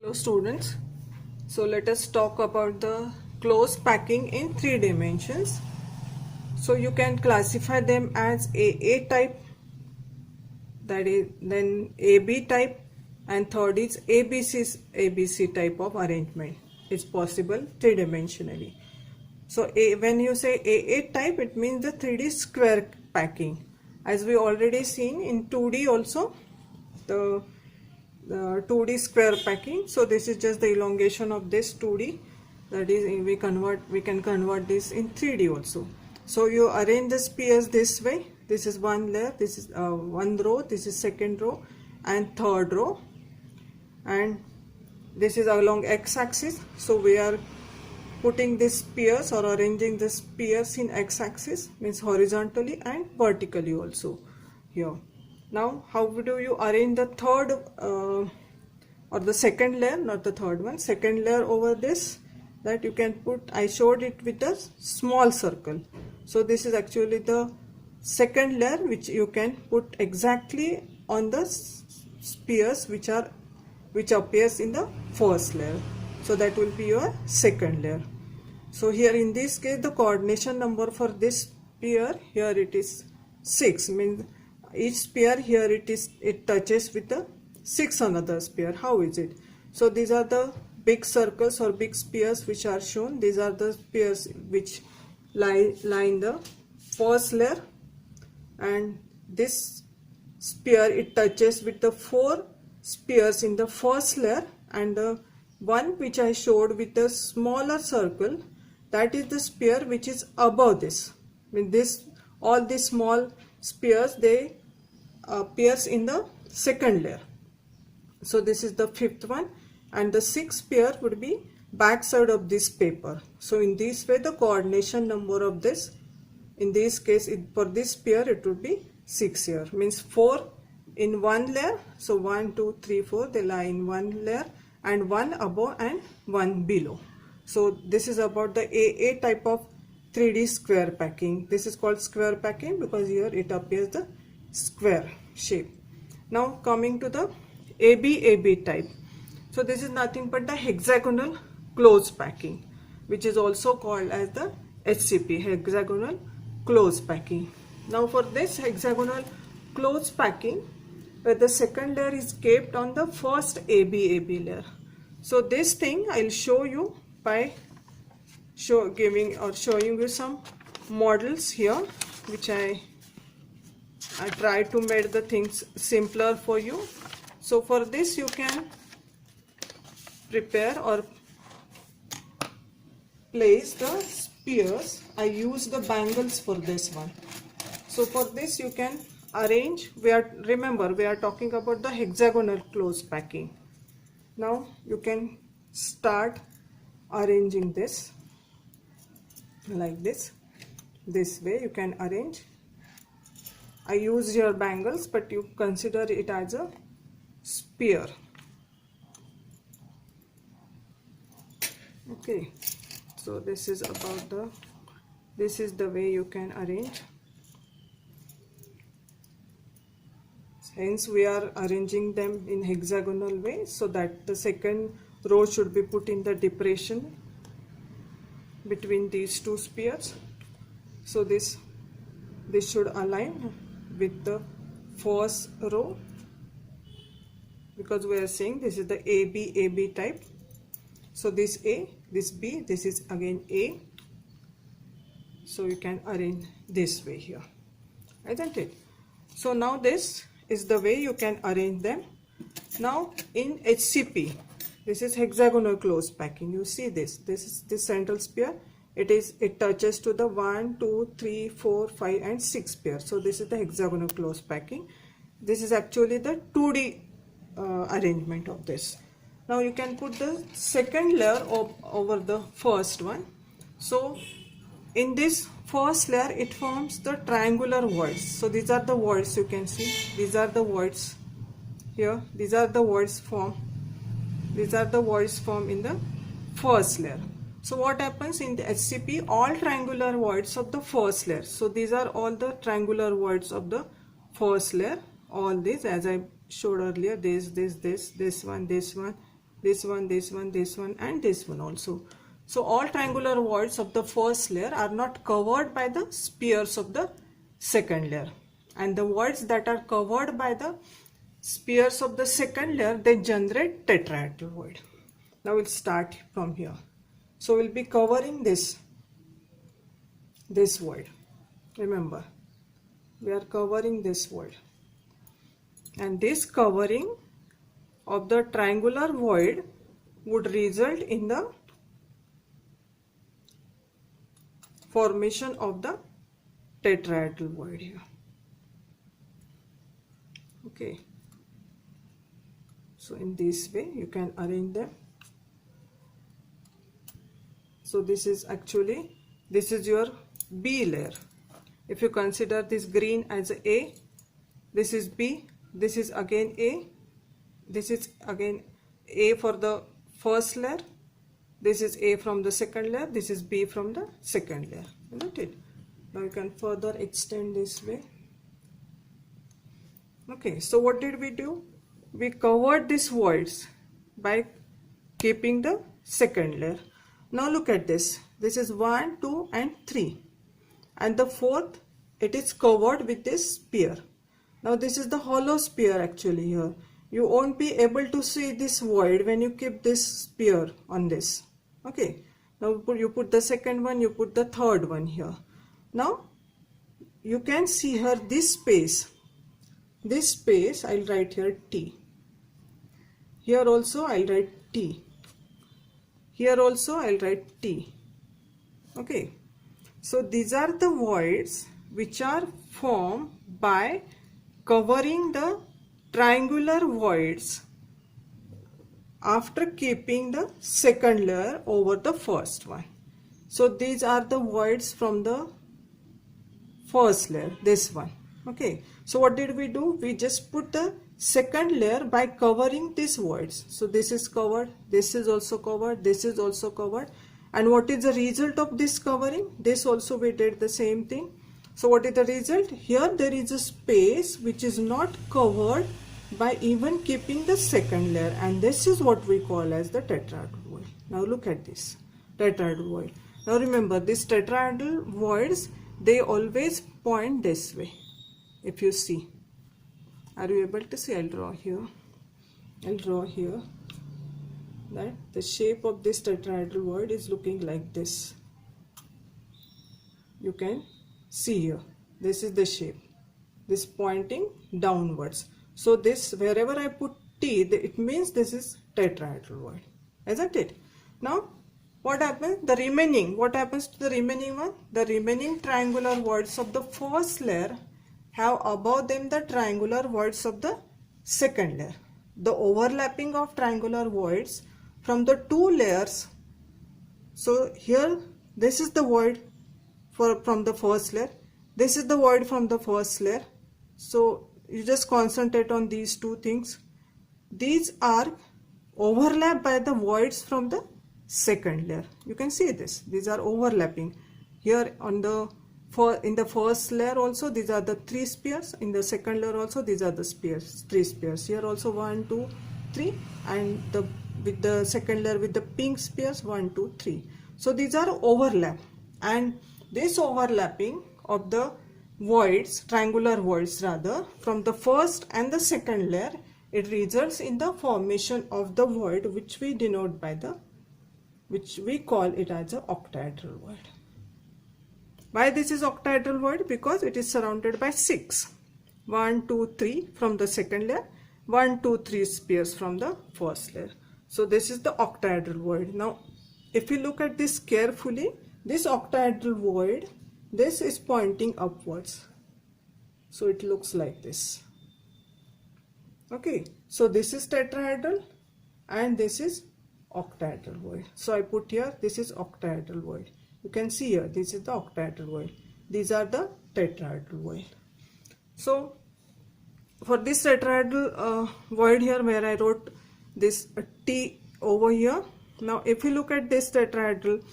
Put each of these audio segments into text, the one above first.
Hello students, so let us talk about the clothes packing in 3 dimensions. So you can classify them as AA type, that is then AB type, and third is ABC type of arrangement. It's possible three-dimensionally. So when you say AA type, it means the 3D square packing. As we already seen in 2D also, the 2D square packing. So this is just the elongation of this 2D, that is we can convert this in 3D also. So you arrange the spheres this way. This is one layer, this is one row, this is second row and third row, and this is along x-axis. So we are putting these spheres or arranging the spheres in x-axis, means horizontally and vertically also here. Now how do you arrange the third or the second layer, not the third one, second layer over this, that you can put, I showed it with a small circle. So this is actually the second layer which you can put exactly on the spheres which appears in the first layer. So that will be your second layer. So here in this case the coordination number for this sphere, here it is 6, means each sphere here it touches with the 6 another sphere. How is it? So these are the big circles or big spheres which are shown. These are the spheres which lie in the first layer, and this sphere it touches with the 4 spheres in the first layer, and the one which I showed with the smaller circle, that is the sphere which is above this. I mean this, all these small spheres, they appears in the second layer. So this is the fifth one, and the sixth sphere would be back side of this paper. So in this way the coordination number of this, in this case for this sphere it would be 6 here, means 4 in one layer. So 1 2 3 4 they lie in one layer, and one above and one below. So this is about the AA type of 3D square packing. This is called square packing because here it appears the square shape. Now coming to the AB type. So this is nothing but the hexagonal close packing, which is also called as the HCP, hexagonal close packing. Now for this hexagonal close packing, where the second layer is kept on the first AB layer. So this thing I'll show you by showing you some models here, which I try to make the things simpler for you. So for this you can prepare or place the spheres. I use the bangles for this one. So for this you can arrange, remember we are talking about the hexagonal close packing. Now you can start arranging this like this way you can arrange. I use your bangles, but you consider it as a sphere. Okay, so this is the way you can arrange. Hence we are arranging them in hexagonal way, so that the second row should be put in the depression between these two spheres. So this should align with the first row, because we are saying this is the AB type. So this A, this B, this is again A. So you can arrange this way here, isn't it? So now this is the way you can arrange them. Now in HCP, this is hexagonal close packing. You see this is this central sphere. It touches to the 1 2 3 4 5 and 6 sphere. So this is the hexagonal close packing. This is actually the 2D arrangement of this. Now you can put the second layer over the first one. So in this first layer it forms the triangular voids. So these are the voids, you can see these are the voids here. These are the voids formed in the first layer. So what happens in the HCP, all triangular voids of the first layer. So these are all the triangular voids of the first layer. All these, as I showed earlier, this one, this one, this one, this one, and this one also. So all triangular voids of the first layer are not covered by the spheres of the second layer, and the voids that are covered by the spheres of the second layer, they generate tetrahedral void. Now we'll start from here. So we'll be covering this void. Remember, we are covering this void, and this covering of the triangular void would result in the formation of the tetrahedral void here. Okay, so in this way you can arrange them. So this is your B layer. If you consider this green as A, this is B, this is again A, this is again A for the first layer, this is A from the second layer, this is B from the second layer, isn't it? Now you can further extend this way. Okay, so what did we do? We covered these voids by keeping the second layer. Now look at this. This is 1, 2 and 3, and the fourth, it is covered with this sphere. Now this is the hollow sphere actually here. You won't be able to see this void when you keep this sphere on this. Okay, now you put the second one, you put the third one here. Now you can see here this space. This space I'll write here T. Here also I'll write T. Here also I'll write T. Okay, so these are the voids which are formed by covering the triangular voids after keeping the second layer over the first one. So these are the voids from the first layer, this one. Okay, so what did we do? We just put the second layer by covering these voids. So this is covered, this is also covered, this is also covered. And what is the result of this covering? This also we did the same thing. So what is the result? Here there is a space which is not covered by even keeping the second layer, and this is what we call as the tetrahedral void. Now look at this tetrahedral void. Now remember, these tetrahedral voids, they always point this way. If you see, are you able to see? I'll draw here that the shape of this tetrahedral void is looking like this. You can see here, this is the shape, this pointing downwards. So this, wherever I put T, it means this is tetrahedral void, isn't it? Now what happens? What happens to the remaining one? The remaining triangular voids of the first layer have above them the triangular voids of the second layer. The overlapping of triangular voids from the two layers. So here this is the void from the first layer, this is the void from the first layer. So you just concentrate on these two things. These are overlapped by the voids from the second layer. You can see this, these are overlapping. Here on in the first layer also these are the 3 spheres, in the second layer also these are the 3 spheres. Here also 1, 2, 3, and with the second layer with the pink spheres 1, 2, 3. So these are overlap, and this overlapping of the voids, triangular voids rather, from the first and the second layer, it results in the formation of the void which we denote by which we call it as a octahedral void. Why this is octahedral void? Because it is surrounded by 6. 1, 2, 3 from the second layer, 1, 2, 3 spheres from the first layer. So this is the octahedral void. Now if you look at this carefully, this octahedral void, this is pointing upwards. So it looks like this. Okay, so this is tetrahedral and this is octahedral void. So I put here, this is octahedral void. You can see here, this is the octahedral void. These are the tetrahedral void. So for this tetrahedral void here, where I wrote this T over here. Now if you look at this tetrahedral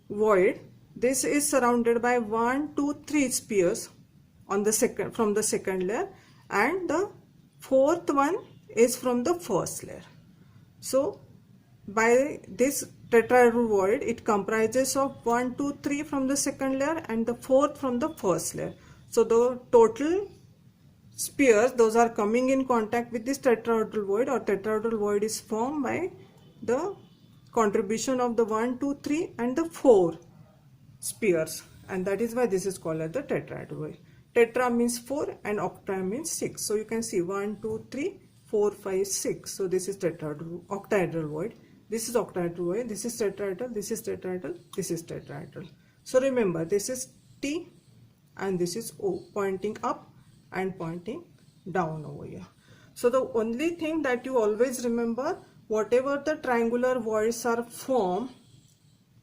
void, this is surrounded by 1, 2, 3 spheres on the from the second layer, and the fourth one is from the first layer. So by this tetrahedral void, it comprises of 1, 2, 3 from the second layer and the fourth from the first layer. So the total spheres, those are coming in contact with this tetrahedral void, or tetrahedral void is formed by the contribution of the 1, 2, 3 and the 4 spheres, and that is why this is called as the tetrahedral void. Tetra means 4 and octa means 6. So you can see 1, 2, 3, 4, 5, 6. So this is octahedral void. This is octahedral void. This is tetrahedral. This is tetrahedral. This is tetrahedral. So remember, this is T and this is O, pointing up and pointing down over here. So the only thing that you always remember, whatever the triangular voids are formed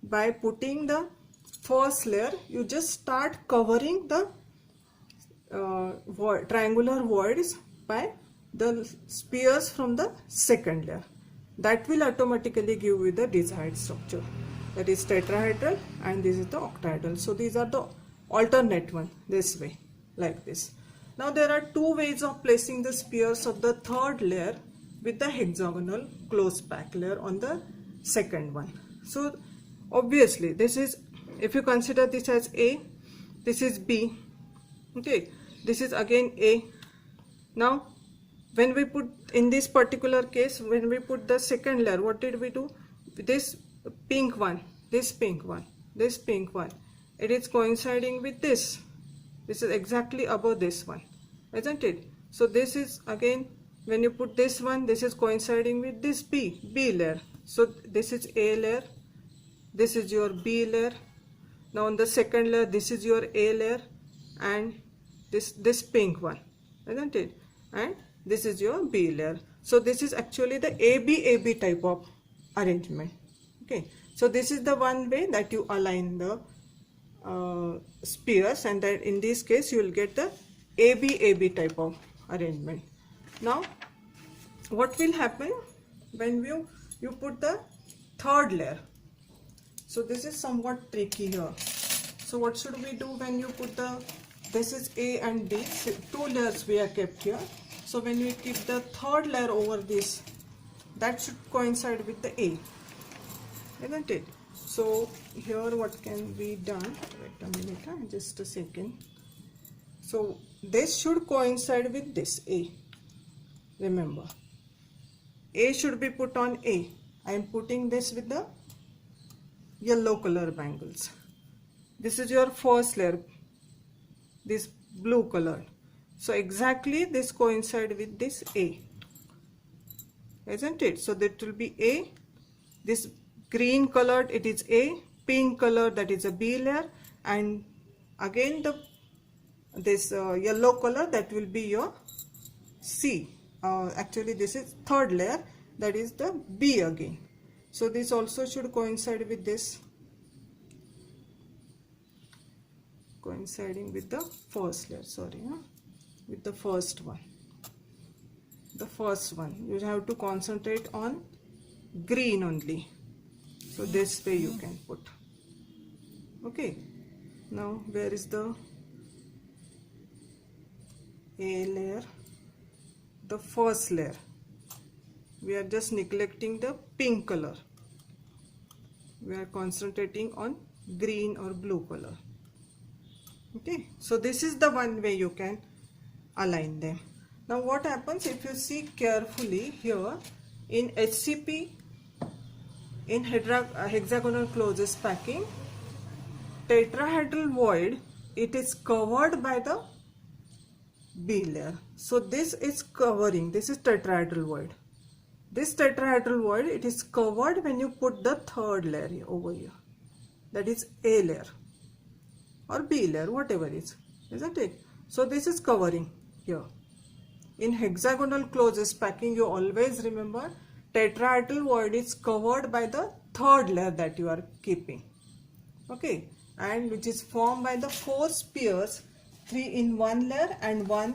by putting the first layer, you just start covering the triangular voids by the spheres from the second layer. That will automatically give you the desired structure, that is tetrahedral, and this is the octahedral. So these are the alternate one, this way, like this. Now there are two ways of placing the spheres of the third layer with the hexagonal close pack layer on the second one. So obviously this is, if you consider this as A, this is B, okay, this is again A. Now when we put, in this particular case, when we put the second layer, what did we do? This pink one, this pink one, this pink one, it is coinciding with this. This is exactly above this one, isn't it? So this is again, when you put this one, this is coinciding with this B layer. So this is A layer, this is your B layer. Now on the second layer, this is your A layer, and this pink one, isn't it? And this is your B layer. So this is actually the AB type of arrangement. Okay, so this is the one way that you align the spheres, and that in this case you will get the AB type of arrangement. Now what will happen when you put the third layer? So this is somewhat tricky here. So what should we do when you put the, this is A and B, so two layers we are kept here. So when we keep the third layer over this, that should coincide with the A, isn't it? So here what can be done, wait a minute, just a second. So this should coincide with this A. Remember, A should be put on A. I am putting this with the yellow color bangles. This is your first layer, this blue color. So exactly this coincide with this A, isn't it? So that will be A. This green colored, it is A. Pink color, that is a B layer, and again this yellow color, that will be your C. Actually this is third layer, that is the B again. So this also should coincide with this, coinciding with the first layer, with the first one. The first one, you have to concentrate on green only. So this way you can put. Okay, now where is the A layer? The first layer. We are just neglecting the pink color. We are concentrating on green or blue color. Okay, so this is the one way you can align them. Now what happens if you see carefully here in HCP, in hexagonal closest packing, tetrahedral void, it is covered by the B layer. So this is covering, this is tetrahedral void. This tetrahedral void, it is covered when you put the third layer over here, that is A layer or B layer, whatever it is, isn't it? So this is covering here. In hexagonal closest packing, you always remember tetrahedral void is covered by the third layer that you are keeping, okay, and which is formed by the four spheres, 3 in one layer and one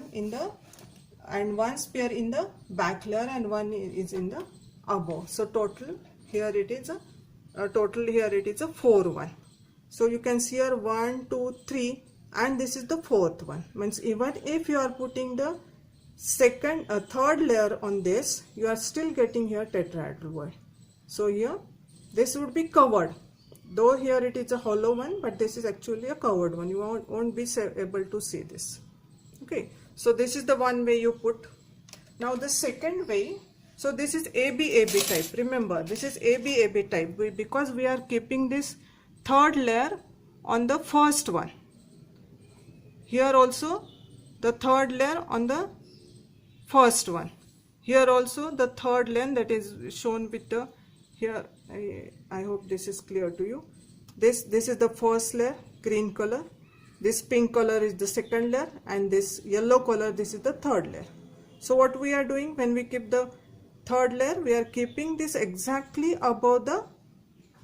sphere in the back layer and one is in the above. So total here it is a 4 one. So you can see here 1, 2, 3, and this is the fourth one. Means even if you are putting the third layer on this, you are still getting here tetrahedral void. So here this would be covered, though here it is a hollow one, but this is actually a covered one. You won't be able to see this. Okay, so this is the one way you put. Now the second way, so this is AB type. Remember, this is AB type because we are keeping this third layer on the first one. Here also the third layer on the first one. Here also the third layer, that is shown with the here. I hope this is clear to you. This is the first layer, green color. This pink color is the second layer, and this yellow color, this is the third layer. So what we are doing when we keep the third layer, we are keeping this exactly above the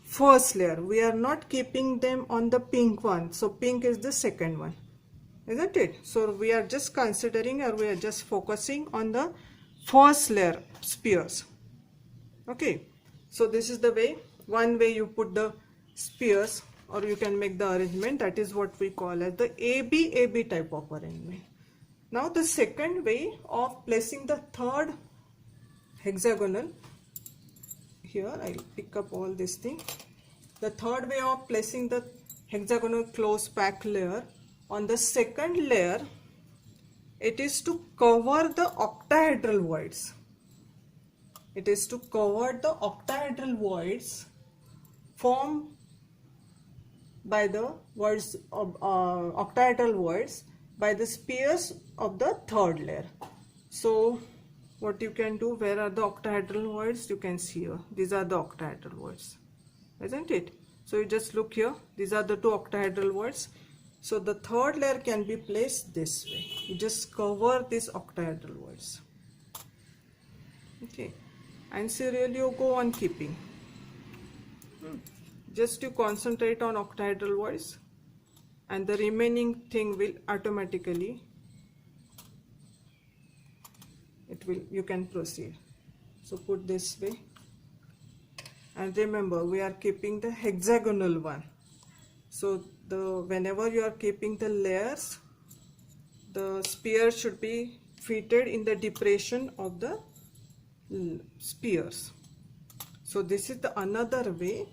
first layer. We are not keeping them on the pink one. So pink is the second one, isn't it? So we are just considering, or we are just focusing on the first layer spears. Okay, so this is the way, one way you put the spears, or you can make the arrangement. That is what we call as the AB type of arrangement. Now the second way of placing the third hexagonal, here I'll pick up all this thing. The third way of placing the hexagonal close pack layer on the second layer, it is to cover the octahedral voids. It is to cover the octahedral voids formed by the voids of octahedral voids by the spears of the third layer. So what you can do, where are the octahedral voids? You can see here, these are the octahedral voids, isn't it? So you just look here, these are the two octahedral voids. So the third layer can be placed this way. You just cover these octahedral voids. Okay, and serially you go on keeping. Just you concentrate on octahedral voids, and the remaining thing will automatically, you can proceed. So put this way, and remember we are keeping the hexagonal one. So whenever you are keeping the layers, the spear should be fitted in the depression of the spears. So this is the another way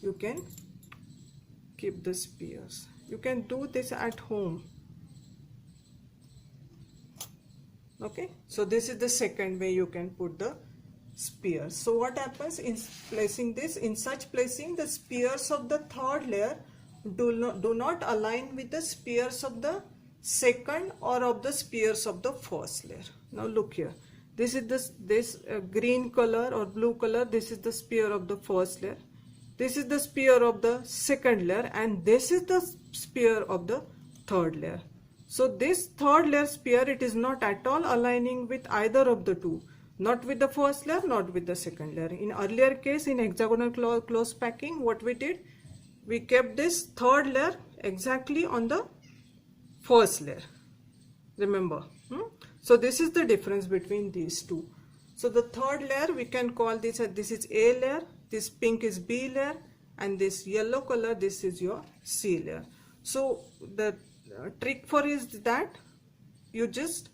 you can keep the spears. You can do this at home. Okay, so this is the second way you can put the spears. So what happens in placing this, in such placing, the spears of the third layer do not align with the spears of the second or of the spears of the first layer. Now look here, this is this green color or blue color, this is the spear of the first layer, this is the spear of the second layer, and this is the spear of the third layer. So this third layer spear, it is not at all aligning with either of the two, not with the first layer, not with the second layer. In earlier case, in hexagonal close packing, what we did, we kept this third layer exactly on the first layer. Remember, so this is the difference between these two. So the third layer, we can call this as, this is A layer, this pink is B layer, and this yellow color, this is your C layer. So the trick for is that you just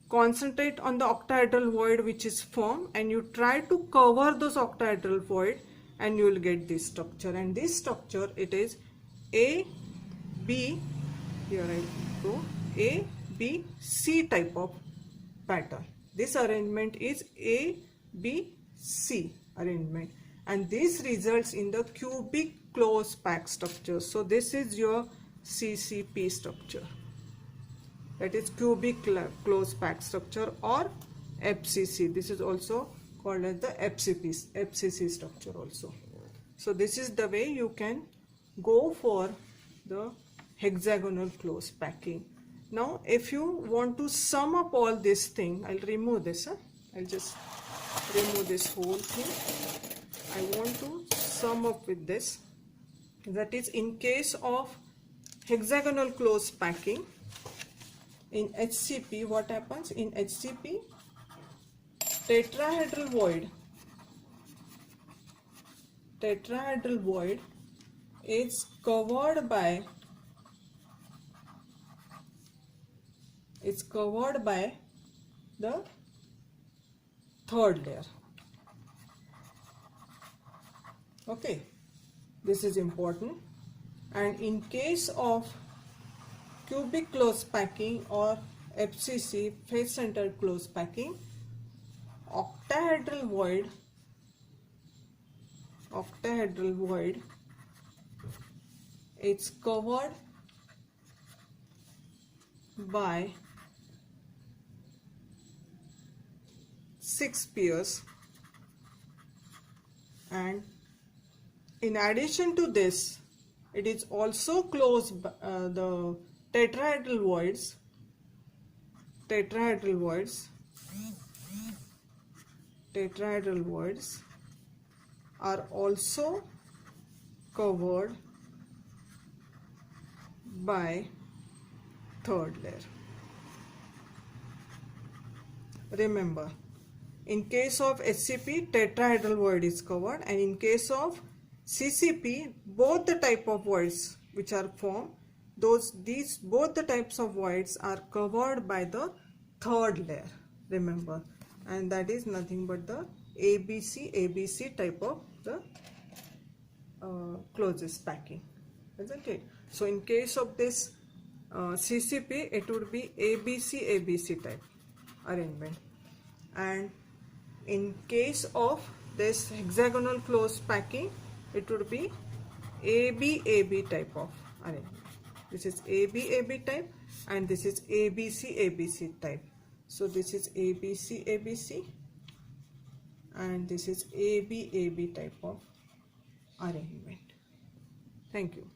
concentrate on the octahedral void which is formed, and you try to cover those octahedral void, and you will get this structure. And this structure, it is A, B, here I go, A, B, C type of pattern. This arrangement is A, B, C arrangement, and this results in the cubic close pack structure. So this is your CCP structure, that is cubic close pack structure, or FCC. This is also called as the FCC structure also. So this is the way you can go for the hexagonal close packing. Now if you want to sum up all this thing, I'll remove this. I'll just remove this whole thing. I want to sum up with this. That is, in case of hexagonal close packing, in HCP, what happens? In HCP, tetrahedral void is covered by the third layer. Okay, this is important. And in case of cubic close packing or FCC, face centered close packing, octahedral void it's covered by 6 pairs, and in addition to this it is also closed the tetrahedral voids are also covered by third layer. Remember, in case of SCP, tetrahedral void is covered, and in case of CCP, both the type of voids which are formed, both the types of voids are covered by the third layer. Remember, and that is nothing but the ABC type of the closest packing, isn't it? So in case of this CCP, it would be ABC type arrangement, and in case of this hexagonal closed packing, it would be AB type of arrangement. This is AB type, and this is ABC type. So this is ABC, and this is AB type of arrangement. Thank you.